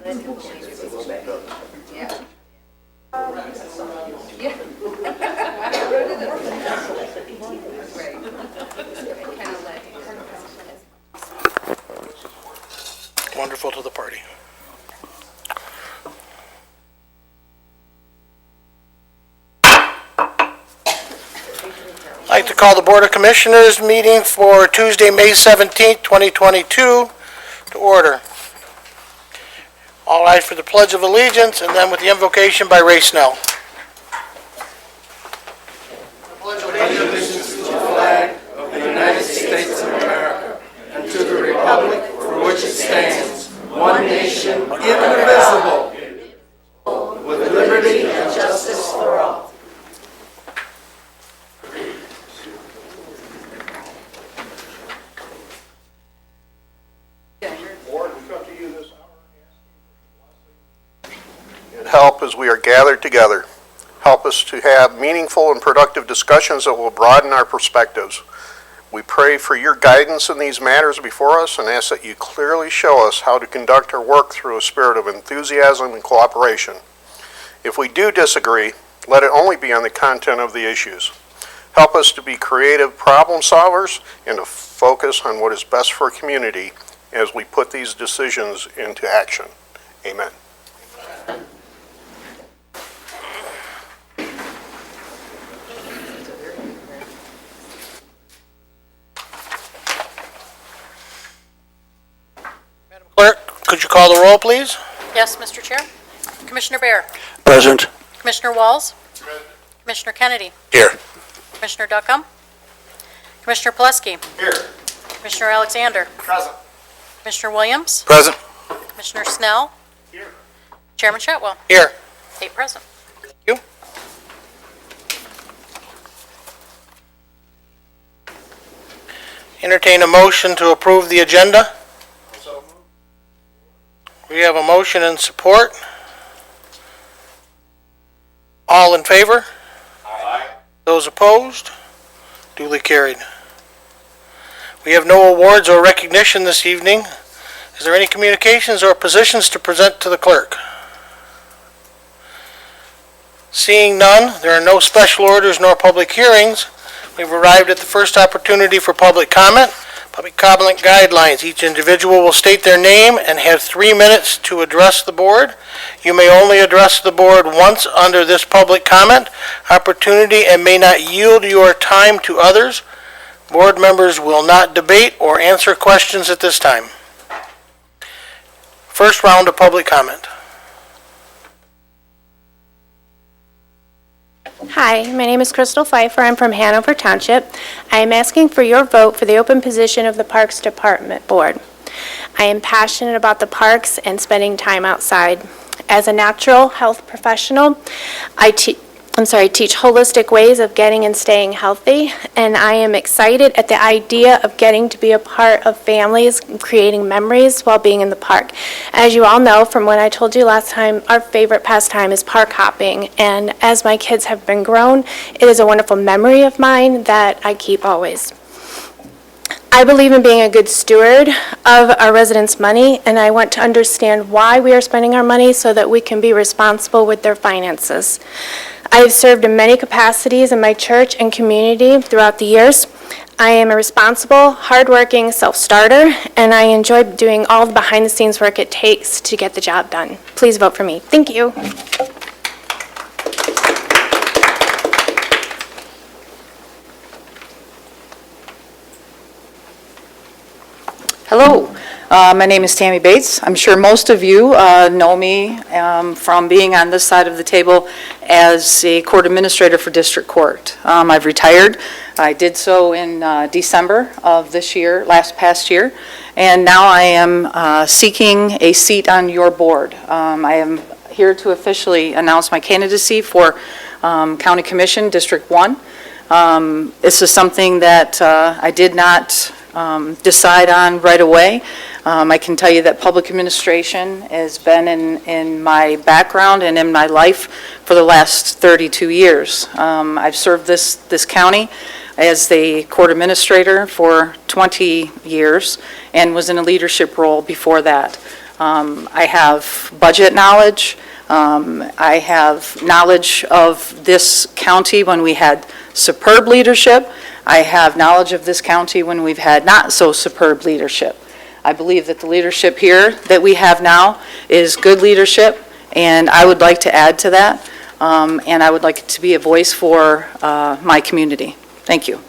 Wonderful to the party. I'd like to call the Board of Commissioners meeting for Tuesday, May 17th, 2022 to order. All rise for the Pledge of Allegiance and then with the invocation by Ray Snell. Pledge allegiance to the flag of the United States of America and to the republic for which it stands, one nation, indivisible, with liberty and justice for all. Lord, we come to you this hour and help as we are gathered together. Help us to have meaningful and productive discussions that will broaden our perspectives. We pray for your guidance in these matters before us and ask that you clearly show us how to conduct our work through a spirit of enthusiasm and cooperation. If we do disagree, let it only be on the content of the issues. Help us to be creative problem solvers and to focus on what is best for a community as we put these decisions into action. Amen. Madam Clerk, could you call the roll, please? Yes, Mr. Chair. Commissioner Bear. Present. Commissioner Walls. Commissioner Kennedy. Here. Commissioner Duckham. Commissioner Plesky. Here. Commissioner Alexander. Present. Commissioner Williams. Present. Commissioner Snell. Here. Chairman Shotwell. Here. 8 present. Thank you. Entertain a motion to approve the agenda. We have a motion and support. All in favor? Aye. Those opposed? Duly carried. We have no awards or recognition this evening. Is there any communications or positions to present to the clerk? Seeing none, there are no special orders nor public hearings. We've arrived at the first opportunity for public comment. Public comment guidelines. Each individual will state their name and have 3 minutes to address the board. You may only address the board once under this public comment opportunity and may not yield your time to others. Board members will not debate or answer questions at this time. First round of public comment. Hi, my name is Crystal Pfeiffer. I'm from Hanover Township. I am asking for your vote for the open position of the Parks Department Board. I am passionate about the parks and spending time outside. As a natural health professional, I teach holistic ways of getting and staying healthy, and I am excited at the idea of getting to be a part of families, creating memories while being in the park. As you all know from what I told you last time, our favorite pastime is park hopping, and as my kids have been grown, it is a wonderful memory of mine that I keep always. I believe in being a good steward of our residents' money, and I want to understand why we are spending our money so that we can be responsible with their finances. I have served in many capacities in my church and community throughout the years. I am a responsible, hardworking self-starter, and I enjoy doing all the behind-the-scenes work it takes to get the job done. Please vote for me. Thank you. Hello, my name is Tammy Bates. I'm sure most of you know me from being on this side of the table as a court administrator for district court. I've retired. I did so in December of this year, past year, and now I am seeking a seat on your board. I am here to officially announce my candidacy for County Commission District 1. This is something that I did not decide on right away. I can tell you that public administration has been in my background and in my life for the last 32 years. I've served this county as the court administrator for 20 years and was in a leadership role before that. I have budget knowledge. I have knowledge of this county when we had superb leadership. I have knowledge of this county when we've had not so superb leadership. I believe that the leadership here that we have now is good leadership, and I would like to add to that, and I would like to be a voice for my community. Thank you.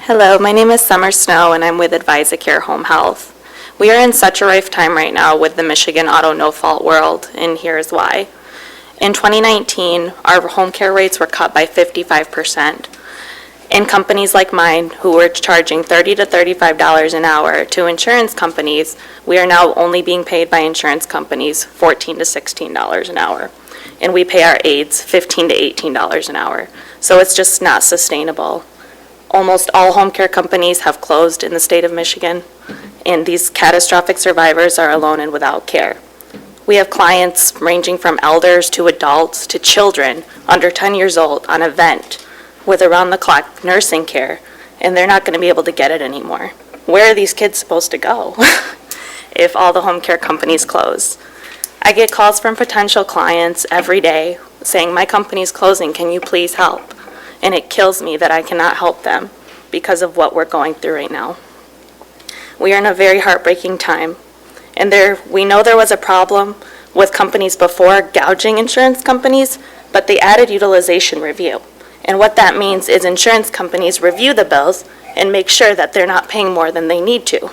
Hello, my name is Summer Snow, and I'm with AdvisaCare Home Health. We are in such a rife time right now with the Michigan Auto No-Fault world, and here's why. In 2019, our home care rates were cut by 55%. And companies like mine, who were charging $30 to $35 an hour to insurance companies, we are now only being paid by insurance companies $14 to $16 an hour. And we pay our aides $15 to $18 an hour. So it's just not sustainable. Almost all home care companies have closed in the state of Michigan, and these catastrophic survivors are alone and without care. We have clients ranging from elders to adults to children under 10 years old on a vent with around-the-clock nursing care, and they're not going to be able to get it anymore. Where are these kids supposed to go if all the home care companies close? I get calls from potential clients every day saying, "My company's closing, can you please help?" And it kills me that I cannot help them because of what we're going through right now. We are in a very heartbreaking time, and we know there was a problem with companies before gouging insurance companies, but they added utilization review. And what that means is insurance companies review the bills and make sure that they're not paying more than they need to.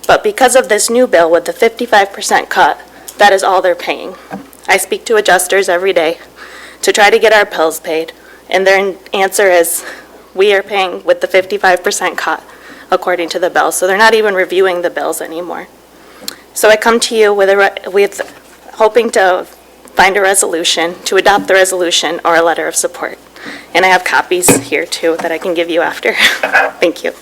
But because of this new bill with the 55% cut, that is all they're paying. I speak to adjusters every day to try to get our bills paid, and their answer is, we are paying with the 55% cut according to the bill. So they're not even reviewing the bills anymore. So I come to you with hoping to find a resolution, to adopt the resolution or a letter of support. And I have copies here too that I can give you after. Thank you.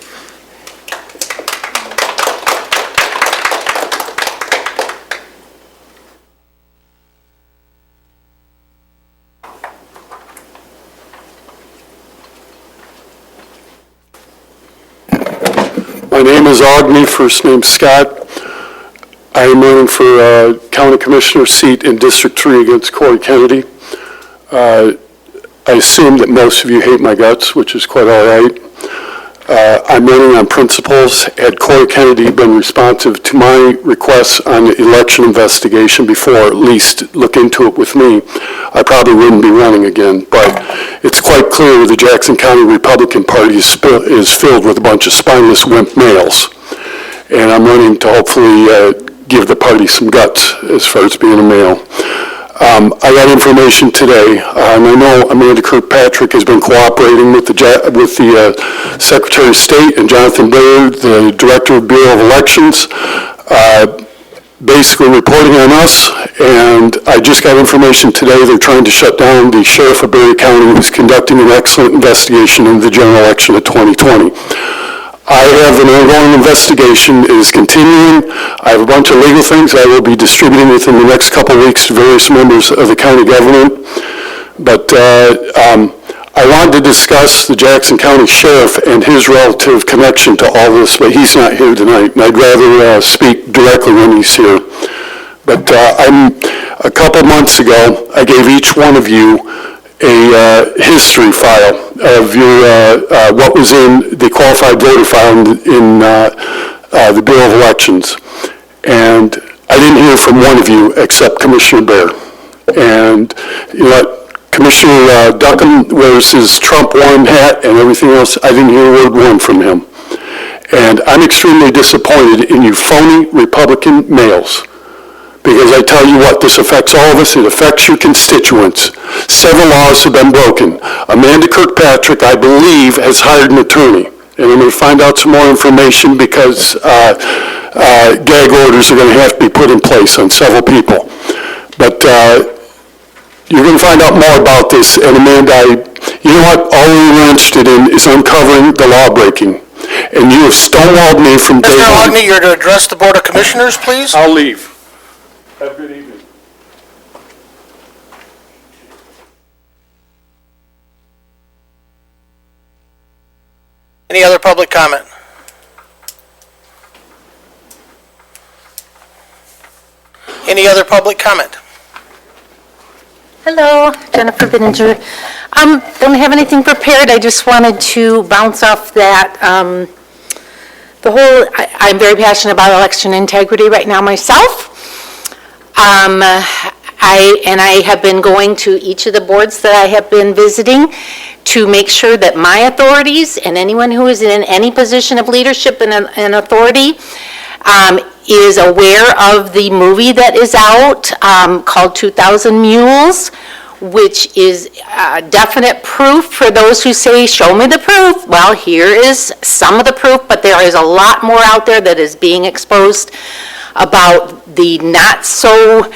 My name is Agni, first name Scott. I am running for County Commissioner seat in District 3 against Corey Kennedy. I assume that most of you hate my guts, which is quite all right. I'm running on principles. Had Corey Kennedy been responsive to my requests on the election investigation before, at least look into it with me, I probably wouldn't be running again. But it's quite clear the Jackson County Republican Party is filled with a bunch of spineless wimp males. And I'm running to hopefully give the party some guts as far as being a male. I got information today, and I know Amanda Kirkpatrick has been cooperating with the Secretary of State and Jonathan Baird, the Director of Bureau of Elections, basically reporting on us. And I just got information today they're trying to shut down the Sheriff of Berry County, who's conducting an excellent investigation into the general election of 2020. I have an ongoing investigation. It is continuing. I have a bunch of legal things I will be distributing within the next couple of weeks to various members of the county government. But I wanted to discuss the Jackson County Sheriff and his relative connection to all this, but he's not here tonight, and I'd rather speak directly when he's here. But a couple months ago, I gave each one of you a history file of your what was in the qualified voter file in the Bureau of Elections. And I didn't hear from one of you except Commissioner Baer. And you know what, Commissioner Duckham wears his Trump one hat and everything else. I didn't hear a word one from him. And I'm extremely disappointed in you phony Republican males. Because I tell you what, this affects all of us. It affects your constituents. Several laws have been broken. Amanda Kirkpatrick, I believe, has hired an attorney. And I'm going to find out some more information because gag orders are going to have to be put in place on several people. But you're going to find out more about this. And Amanda, you know what? All we're interested in is uncovering the law breaking. And you have stonewalled me from day Mr. one. Agni, you're to address the Board of Commissioners, please. I'll leave. Have a good evening. Any other public comment? Any other public comment? Hello, Jennifer Bittinger. Don't have anything prepared, I just wanted to bounce off that, I'm very passionate about election integrity right now myself. I have been going to each of the boards that I have been visiting to make sure that my authorities and anyone who is in any position of leadership and authority is aware of the movie that is out called 2,000 Mules, which is definite proof for those who say, show me the proof. Well, here is some of the proof, but there is a lot more out there that is being exposed about the not so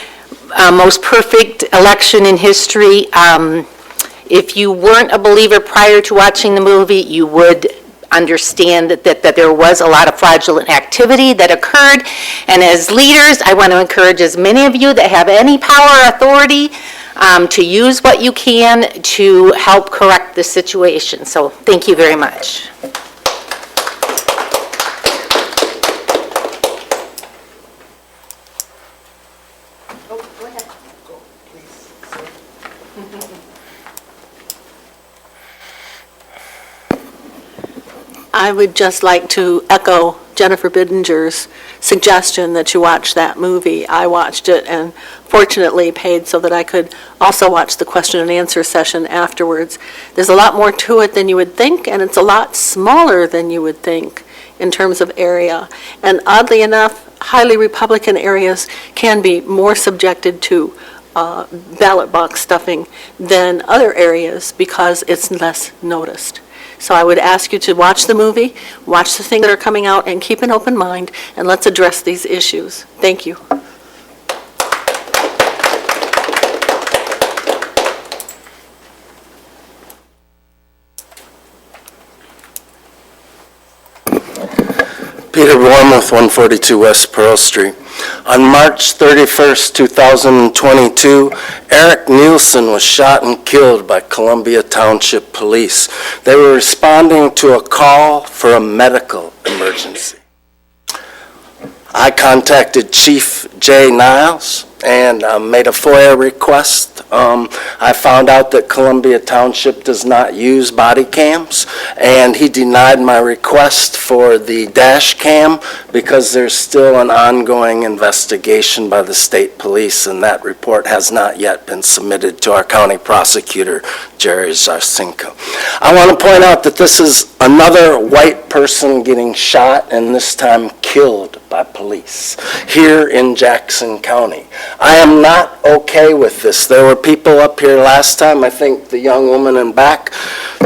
most perfect election in history. If you weren't a believer prior to watching the movie, you would understand that there was a lot of fraudulent activity that occurred. And as leaders, I want to encourage as many of you that have any power or authority to use what you can to help correct the situation. So thank you very much. I would just like to echo Jennifer Bittinger's suggestion that you watch that movie. I watched it and fortunately paid so that I could also watch the question and answer session afterwards. There's a lot more to it than you would think, and it's a lot smaller than you would think in terms of area. And oddly enough, highly Republican areas can be more subjected to ballot box stuffing than other areas because it's less noticed. So I would ask you to watch the movie, watch the things that are coming out, and keep an open mind, and let's address these issues. Thank you. Peter Wormuth, 142 West Pearl Street. On March 31st, 2022, Eric Nielsen was shot and killed by Columbia Township Police. They were responding to a call for a medical emergency. I contacted Chief Jay Niles and made a FOIA request. I found out that Columbia Township does not use body cams, and he denied my request for the dash cam because there's still an ongoing investigation by the state police, and that report has not yet been submitted to our county prosecutor, Jerry Zarsinko. I want to point out that this is another white person getting shot, and this time killed by police here in Jackson County. I am not okay with this. There were people up here last time, I think the young woman in back,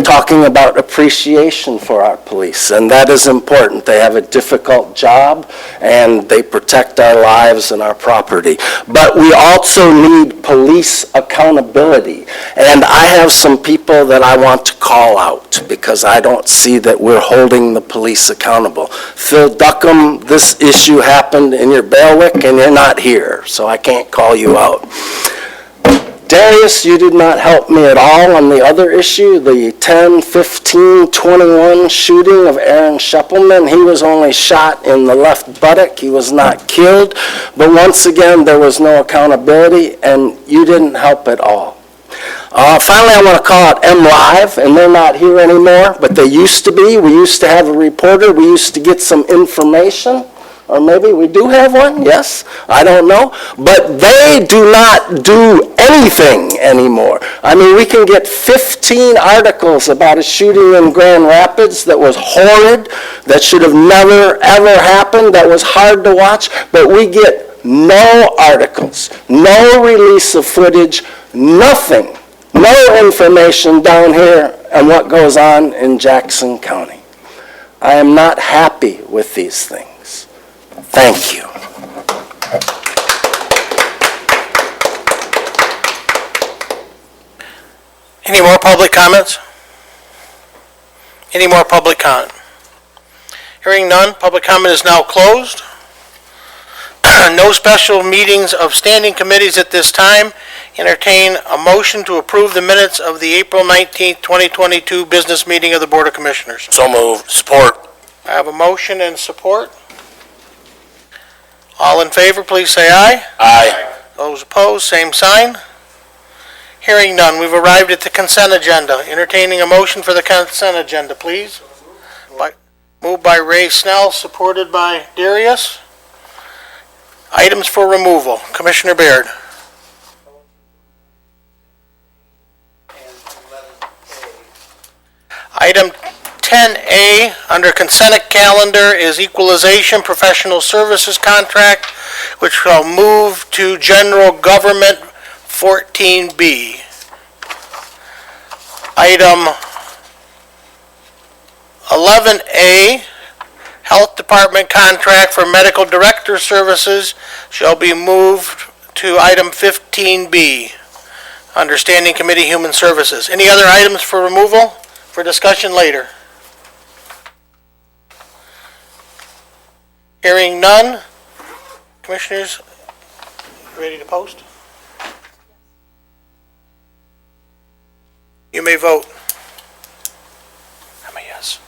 talking about appreciation for our police, and that is important. They have a difficult job, and they protect our lives and our property. But we also need police accountability, and I have some people that I want to call out because I don't see that we're holding the police accountable. Phil Duckham, this issue happened in your bailiwick, and you're not here, so I can't call you out. Darius, you did not help me at all on the other issue, the 10-15-21 shooting of Aaron Scheppelman. He was only shot in the left buttock. He was not killed. But once again, there was no accountability, and you didn't help at all. Finally, I want to call out MLive, and they're not here anymore, but they used to be. We used to have a reporter. We used to get some information. Or maybe we do have one, yes, I don't know. But they do not do anything anymore. I mean, we can get 15 articles about a shooting in Grand Rapids that was horrid, that should have never, ever happened, that was hard to watch, but we get no articles, no release of footage, nothing, no information down here on what goes on in Jackson County. I am not happy with these things. Thank you. Any more public comments? Any more public comment? Hearing none, public comment is now closed. No special meetings of standing committees at this time. Entertain a motion to approve the minutes of the April 19th, 2022 business meeting of the Board of Commissioners. So moved. Support. I have a motion and support. All in favor, please say aye. Aye. Those opposed, same sign. Hearing none, we've arrived at the consent agenda. Entertaining a motion for the consent agenda, please. Moved by Ray Snell, supported by Darius. Items for removal. Commissioner Baird. Item 10A under consent calendar is equalization professional services contract, which shall move to general government 14B. Item 11A, Health Department contract for medical director services shall be moved to item 15B, under Standing Committee Human Services. Any other items for removal? For discussion later. Hearing none. Commissioners, ready to post? You may vote. I'm a yes.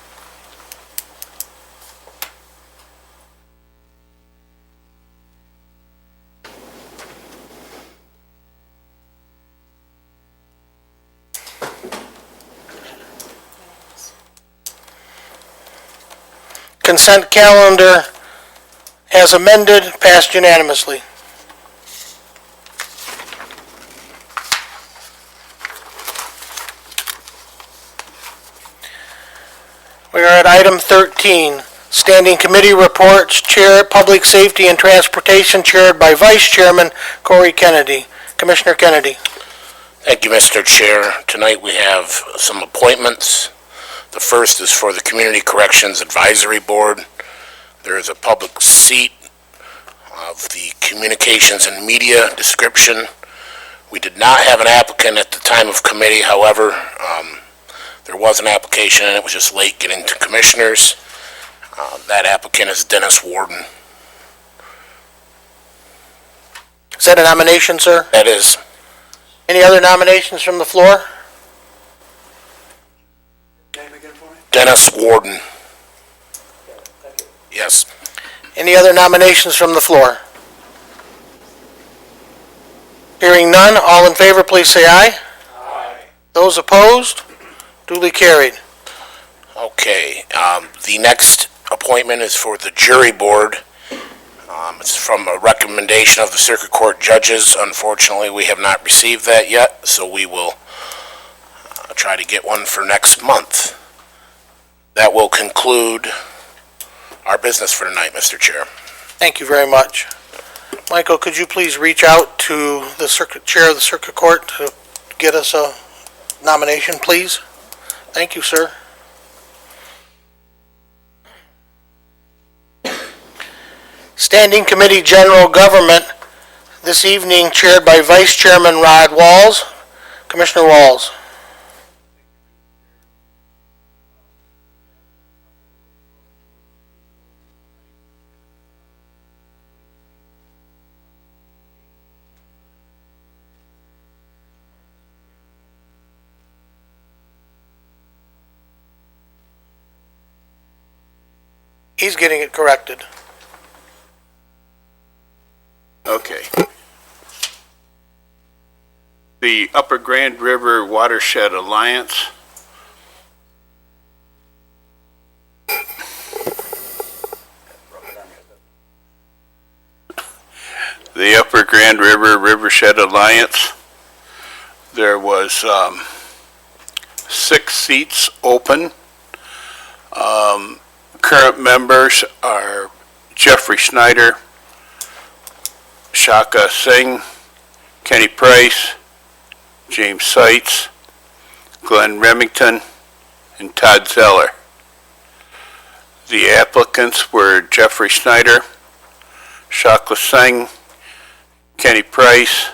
Consent calendar as amended, passed unanimously. We are at item 13, Standing Committee Reports, Chair, Public Safety and Transportation, chaired by Vice Chairman Corey Kennedy. Commissioner Kennedy. Thank you, Mr. Chair. Tonight we have some appointments. The first is for the Community Corrections Advisory Board. There is a public seat of the Communications and Media description. We did not have an applicant at the time of committee, however, there was an application and it was just late getting to commissioners. That applicant is Dennis Warden. Is that a nomination, sir? That is. Any other nominations from the floor? Dennis Warden. Yes. Any other nominations from the floor? Hearing none, all in favor, please say aye. Aye. Those opposed? Duly carried. Okay, the next appointment is for the jury board. It's from a recommendation of the circuit court judges. Unfortunately, we have not received that yet, so we will try to get one for next month. That will conclude our business for tonight, Mr. Chair. Thank you very much. Michael, could you please reach out to the chair of the circuit court to get us a nomination, please? Thank you, sir. Standing Committee General Government, this evening chaired by Vice Chairman Rod Walls. Commissioner Walls. He's getting it corrected. Okay. The Upper Grand River Watershed Alliance. The Upper Grand River Rivershed Alliance. There was 6 seats open. Current members are Jeffrey Schneider, Shaka Singh, Kenny Price, James Seitz, Glenn Remington, and Todd Zeller. The applicants were Jeffrey Schneider, Shaka Singh, Kenny Price,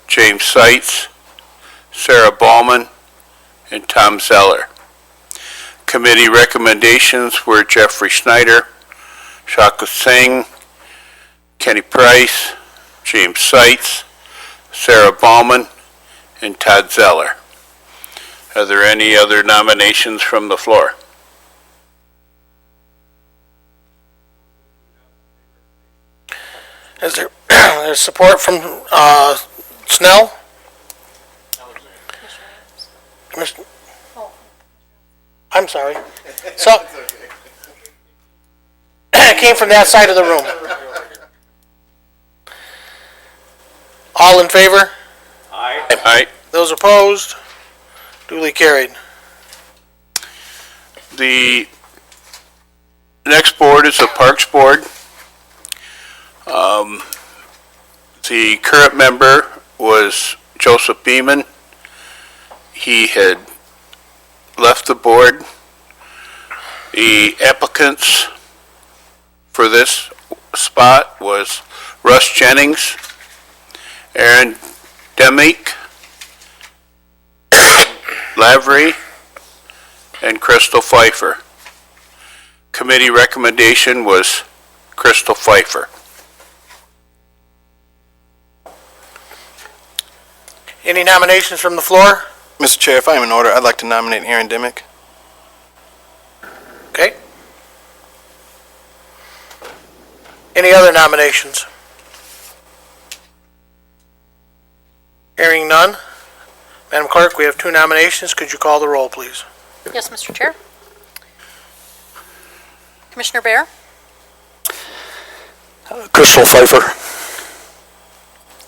James Seitz, Sarah Ballman, and Tom Zeller. Committee recommendations were Jeffrey Schneider, Shaka Singh, Kenny Price, James Seitz, Sarah Ballman, and Todd Zeller. Are there any other nominations from the floor? Is there, there's support from, Snell? Commissioner- I'm sorry. So, it came from that side of the room. All in favor? Aye. Those opposed? Duly carried. The next board is the Parks Board. The current member was Joseph Beeman. He had left the board. The applicants for this spot was Russ Jennings, Aaron Demick, Lavery, and Crystal Pfeiffer. Committee recommendation was Crystal Pfeiffer. Any nominations from the floor? Mr. Chair, if I am in order, I'd like to nominate Aaron Demick. Okay. Any other nominations? Hearing none. Madam Clerk, we have 2 nominations. Could you call the roll, please? Yes, Mr. Chair. Commissioner Bear? Crystal Pfeiffer.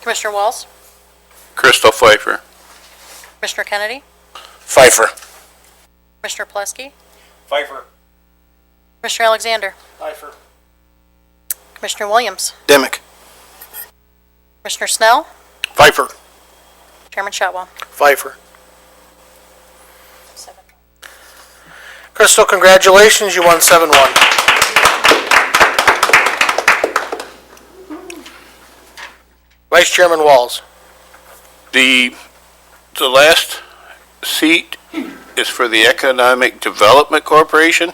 Commissioner Walls? Crystal Pfeiffer. Commissioner Kennedy? Pfeiffer. Commissioner Plesky? Pfeiffer. Commissioner Alexander? Pfeiffer. Commissioner Williams? Demick. Commissioner Snell? Pfeiffer. Chairman Shotwell? Pfeiffer. Crystal, congratulations. You won 7-1. Vice Chairman Walls. The last seat is for the Economic Development Corporation.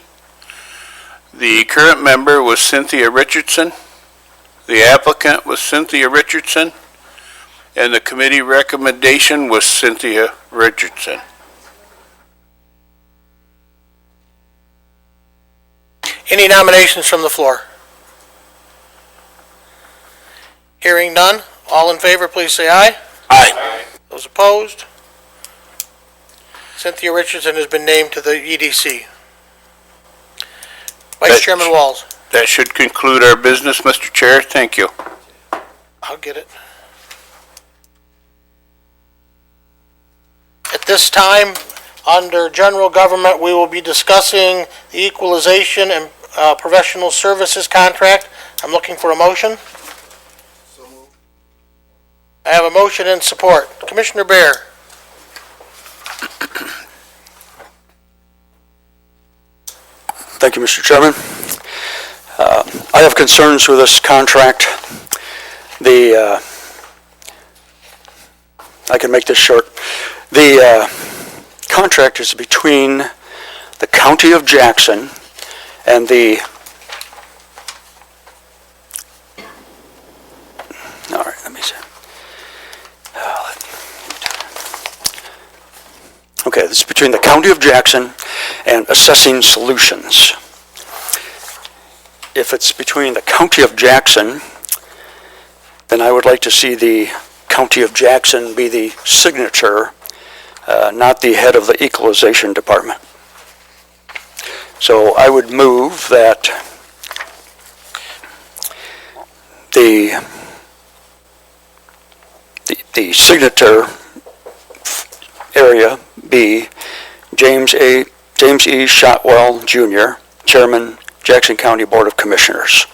The current member was Cynthia Richardson. The applicant was Cynthia Richardson. And the committee recommendation was Cynthia Richardson. Any nominations from the floor? Hearing none. All in favor, please say aye. Aye. Those opposed? Cynthia Richardson has been named to the EDC. Vice Chairman Walls. That should conclude our business, Mr. Chair. Thank you. I'll get it. At this time, under general government, we will be discussing the equalization and professional services contract. I'm looking for a motion. I have a motion and support. Commissioner Bear. Thank you, Mr. Chairman. I have concerns with this contract. I can make this short. The contract is between the County of Jackson and the, all right, let me see. Okay, this is between the County of Jackson and Assessing Solutions. If it's between the County of Jackson, then I would like to see the County of Jackson be the signature, not the head of the Equalization Department. So I would move that the signature area be James E. Shotwell, Jr., Chairman, Jackson County Board of Commissioners.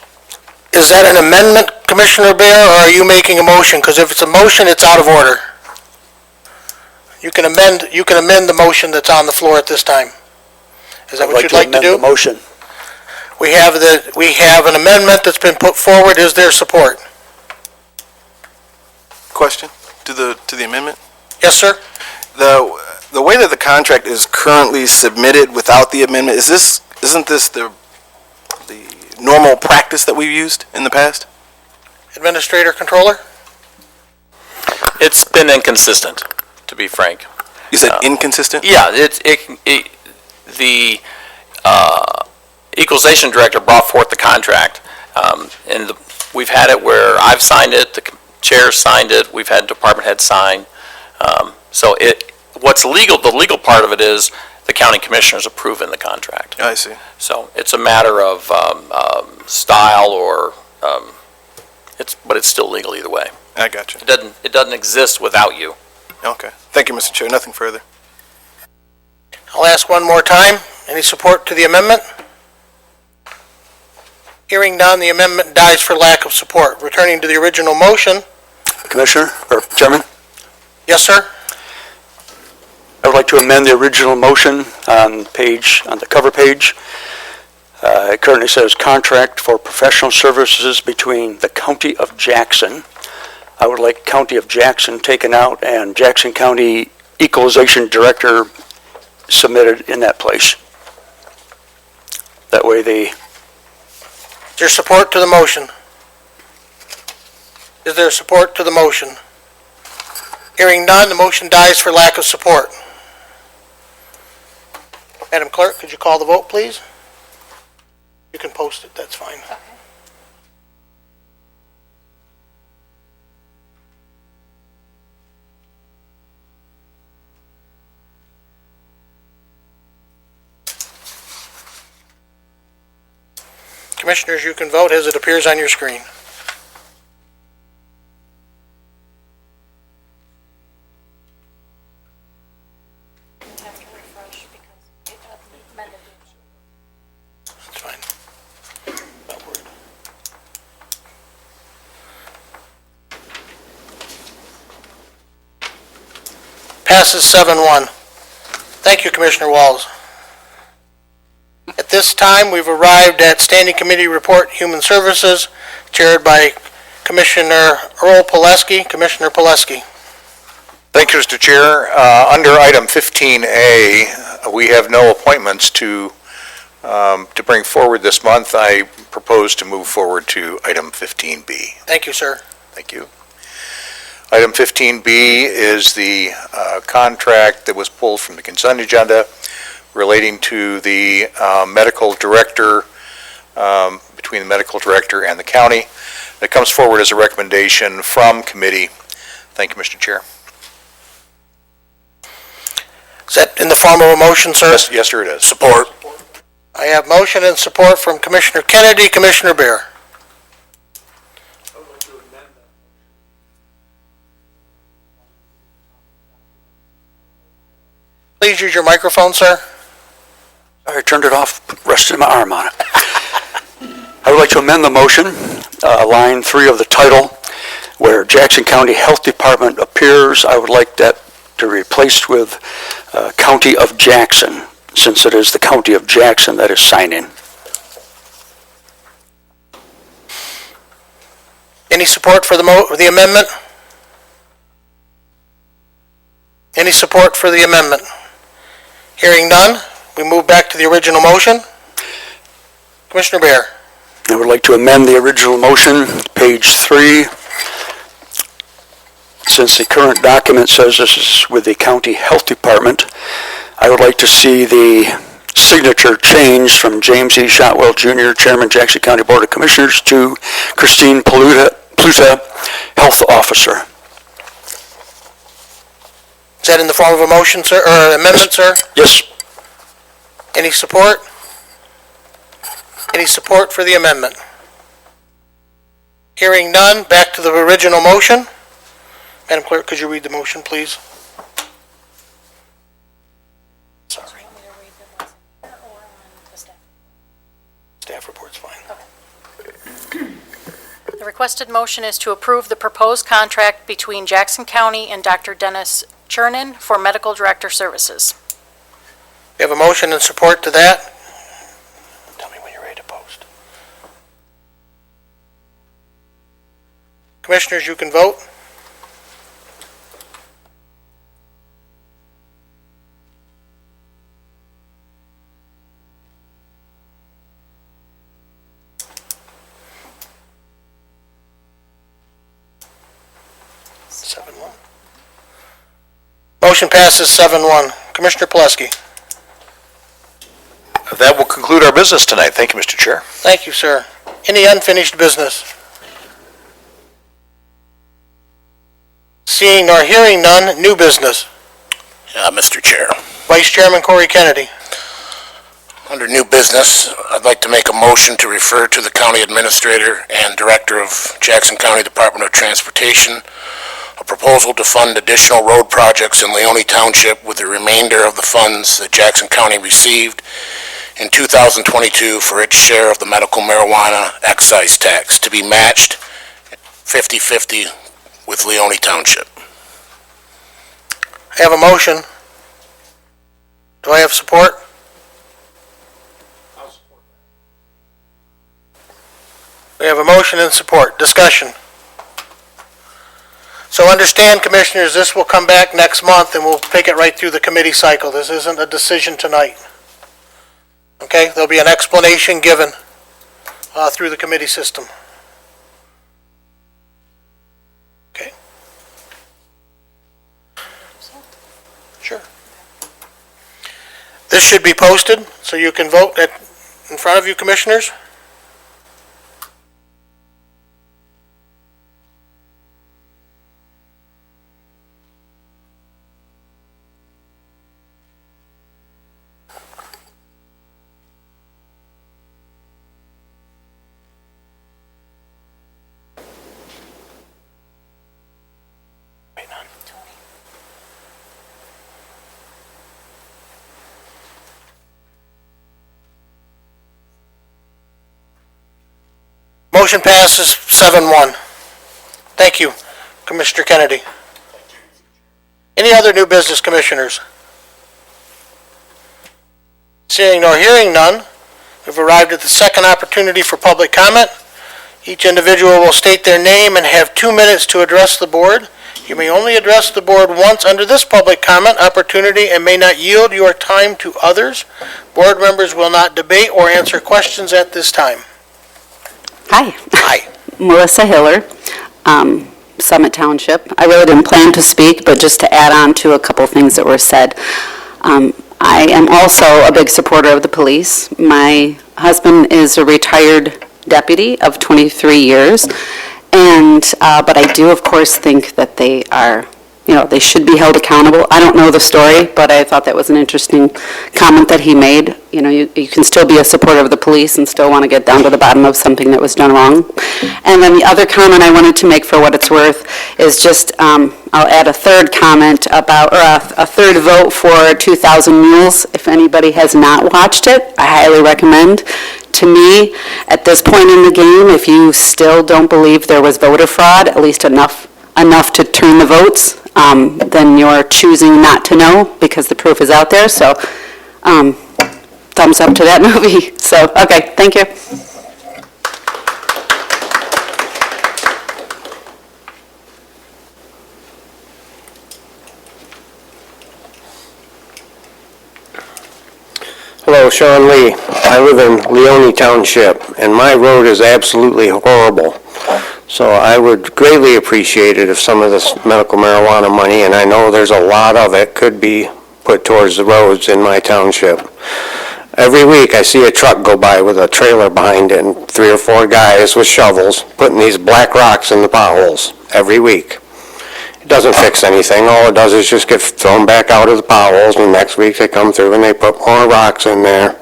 Is that an amendment, Commissioner Bear, or are you making a motion? Because if it's a motion, it's out of order. You can amend the motion that's on the floor at this time. Is that what you'd like to do? I'd like to amend the motion. We have an amendment that's been put forward. Is there support? Question to the amendment? Yes, sir? The way that the contract is currently submitted without the amendment, isn't this the normal practice that we've used in the past? Administrator Controller? It's been inconsistent, to be frank. You said inconsistent? Yeah, the equalization director brought forth the contract, and we've had it where I've signed it, the chair signed it, we've had department heads sign. So what's legal, the legal part of it is the county commissioners approving the contract. I see. So it's a matter of style or, but it's still legal either way. I got you. It doesn't exist without you. Okay. Thank you, Mr. Chair. Nothing further. I'll ask one more time. Any support to the amendment? Hearing none, the amendment dies for lack of support. Returning to the original motion. Commissioner, or Chairman, Yes, sir? I would like to amend the original motion on the cover page. It currently says contract for professional services between the County of Jackson. I would like County of Jackson taken out and Jackson County Equalization Director submitted in that place. That way Is there support to the motion? Is there support to the motion? Hearing none, the motion dies for lack of support. Madam Clerk, could you call the vote, please? You can post it, that's fine. Commissioners, you can vote as it appears on your screen. That's fine. Not worried. Passes 7-1. Thank you, Commissioner Walls. At this time, we've arrived at Standing Committee Report, Human Services, chaired by Commissioner Earl Pileski. Commissioner Pileski. Thank you, Mr. Chair. Under item 15A, we have no appointments to bring forward this month. I propose to move forward to item 15B. Thank you, sir. Thank you. Item 15B is the contract that was pulled from the consent agenda relating to the medical director, between the medical director and the county. That comes forward as a recommendation from committee. Thank you, Mr. Chair. Is that in the form of a motion, sir? Yes, sir, it is. Support. I have motion and support from Commissioner Kennedy. Commissioner Beer. Please use your microphone, sir. I turned it off, rested my arm on it. I would like to amend the motion, line 3 of the title, where Jackson County Health Department appears. I would like that to be replaced with County of Jackson, since it is the County of Jackson that is signing. Any support for the amendment? Any support for the amendment? Hearing none, we move back to the original motion. Commissioner Bear. I would like to amend the original motion, page 3. Since the current document says this is with the County Health Department, I would like to see the signature changed from James E. Shotwell Jr., Chairman, Jackson County Board of Commissioners, to Christine Pluta, Health Officer. Is that in the form of a motion, sir, or an amendment, sir? Yes. Any support? Any support for the amendment? Hearing none, back to the original motion. Madam Clerk, could you read the motion, please? Sorry. Staff report's fine. The requested motion is to approve the proposed contract between Jackson County and Dr. Dennis Chernin for medical director services. We have a motion and support to that. Tell me when you're ready to post. Commissioners, you can vote. Motion passes 7-1. Commissioner Plesky. That will conclude our business tonight. Thank you, Mr. Chair. Thank you, sir. Any unfinished business? Seeing nor hearing none, new business. Mr. Chair. Vice Chairman Corey Kennedy. Under new business, I'd like to make a motion to refer to the county administrator and director of Jackson County Department of Transportation a proposal to fund additional road projects in Leone Township with the remainder of the funds that Jackson County received in 2022 for its share of the medical marijuana excise tax to be matched 50-50 with Leone Township. I have a motion. Do I have support? I'll support that. We have a motion and support. Discussion. So understand, Commissioners, this will come back next month and we'll take it right through the committee cycle. This isn't a decision tonight. Okay? There'll be an explanation given through the committee system. Okay? Sure. This should be posted so you can vote in front of you, Commissioners. Motion passes 7-1. Thank you, Commissioner Kennedy. Any other new business, Commissioners? Seeing nor hearing none, we've arrived at the second opportunity for public comment. Each individual will state their name and have 2 minutes to address the board. You may only address the board once under this public comment opportunity and may not yield your time to others. Board members will not debate or answer questions at this time. Hi. Hi. Melissa Hiller, Summit Township. I really didn't plan to speak, but just to add on to a couple things that were said. I am also a big supporter of the police. My husband is a retired deputy of 23 years, but I do, of course, think that they are, they should be held accountable. I don't know the story, but I thought that was an interesting comment that he made. You can still be a supporter of the police and still want to get down to the bottom of something that was done wrong. And then the other comment I wanted to make, for what it's worth, is just, I'll add a third comment about, or a third vote for 2,000 Mules. If anybody has not watched it, I highly recommend. To me, at this point in the game, if you still don't believe there was voter fraud, at least enough to turn the votes, then you're choosing not to know because the proof is out there. So thumbs up to that movie. So, okay, thank you. Hello, Sean Lee. I live in Leone Township, and my road is absolutely horrible. So I would greatly appreciate it if some of this medical marijuana money, and I know there's a lot of it, could be put towards the roads in my township. Every week I see a truck go by with a trailer behind it and 3 or 4 guys with shovels putting these black rocks in the potholes every week. It doesn't fix anything. All it does is just get thrown back out of the potholes, and next week they come through and they put more rocks in there.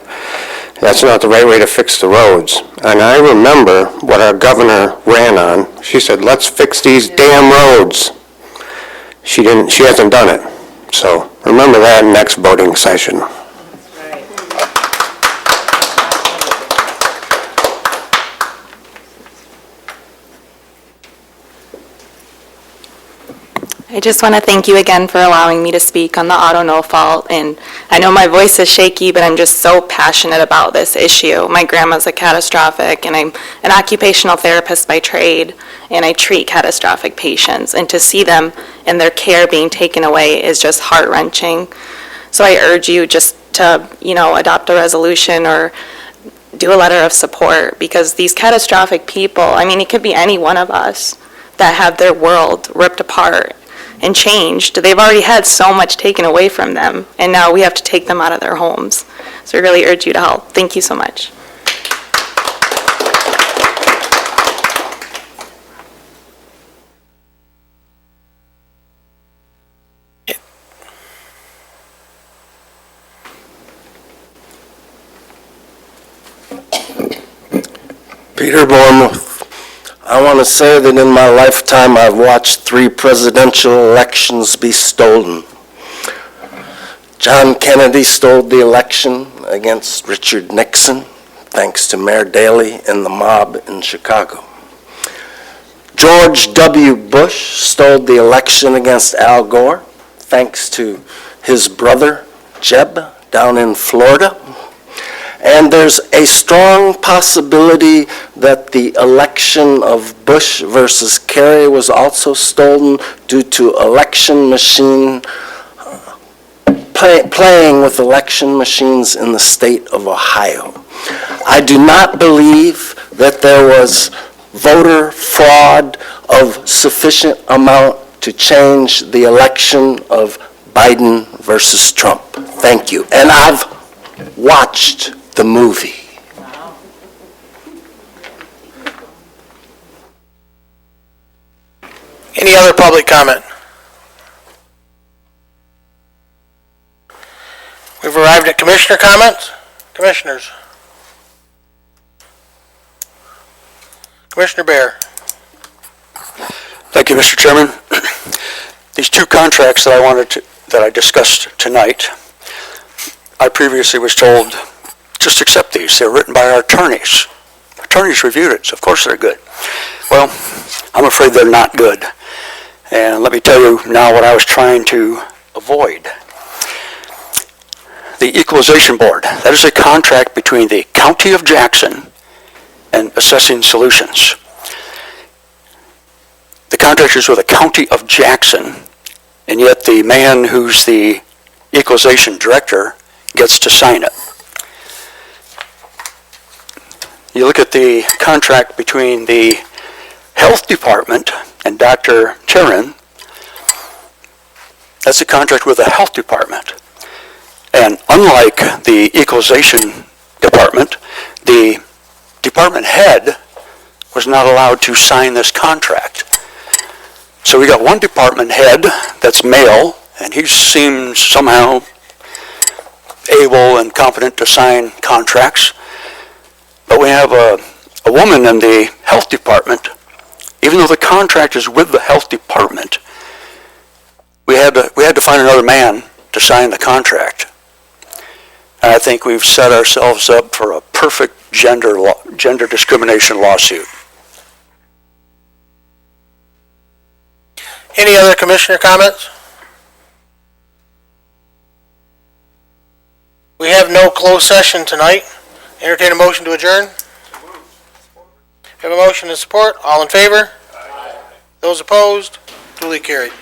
That's not the right way to fix the roads. And I remember what our governor ran on. She said, let's fix these damn roads. She hasn't done it. So remember that next voting session. I just want to thank you again for allowing me to speak on the auto no fault. And I know my voice is shaky, but I'm just so passionate about this issue. My grandma's a catastrophic, and I'm an occupational therapist by trade, and I treat catastrophic patients. And to see them and their care being taken away is just heart-wrenching. So I urge you just to, adopt a resolution or do a letter of support, because these catastrophic people, it could be any one of us that have their world ripped apart. and changed. They've already had so much taken away from them, and now we have to take them out of their homes. So I really urge you to help. Thank you so much. Peter Bournemouth. I want to say that in my lifetime I've watched 3 presidential elections be stolen. John Kennedy stole the election against Richard Nixon, thanks to Mayor Daley and the mob in Chicago. George W. Bush stole the election against Al Gore, thanks to his brother Jeb down in Florida. And there's a strong possibility that the election of Bush versus Kerry was also stolen due to election machine playing with election machines in the state of Ohio. I do not believe that there was voter fraud of sufficient amount to change the election of Biden versus Trump. Thank you. And I've watched the movie. Any other public comment? We've arrived at commissioner comments. Commissioners. Commissioner Bear. Thank you, Mr. Chairman. These 2 contracts that I discussed tonight, I previously was told, just accept these. They're written by our attorneys. Attorneys reviewed it, so of course they're good. Well, I'm afraid they're not good. And let me tell you now what I was trying to avoid. The Equalization Board, that is a contract between the County of Jackson and Assessing Solutions. The contract is with the County of Jackson, and yet the man who's the Equalization Director gets to sign it. You look at the contract between the Health Department and Dr. Charin, that's a contract with the Health Department. And unlike the Equalization Department, the department head was not allowed to sign this contract. So we got one department head that's male, and he seems somehow able and competent to sign contracts. But we have a woman in the health department. Even though the contract is with the health department, we had to find another man to sign the contract. And I think we've set ourselves up for a perfect gender discrimination lawsuit. Any other commissioner comments? We have no closed session tonight. Entertain a motion to adjourn. We have a motion and support. All in favor? Aye. Those opposed? Duly carried.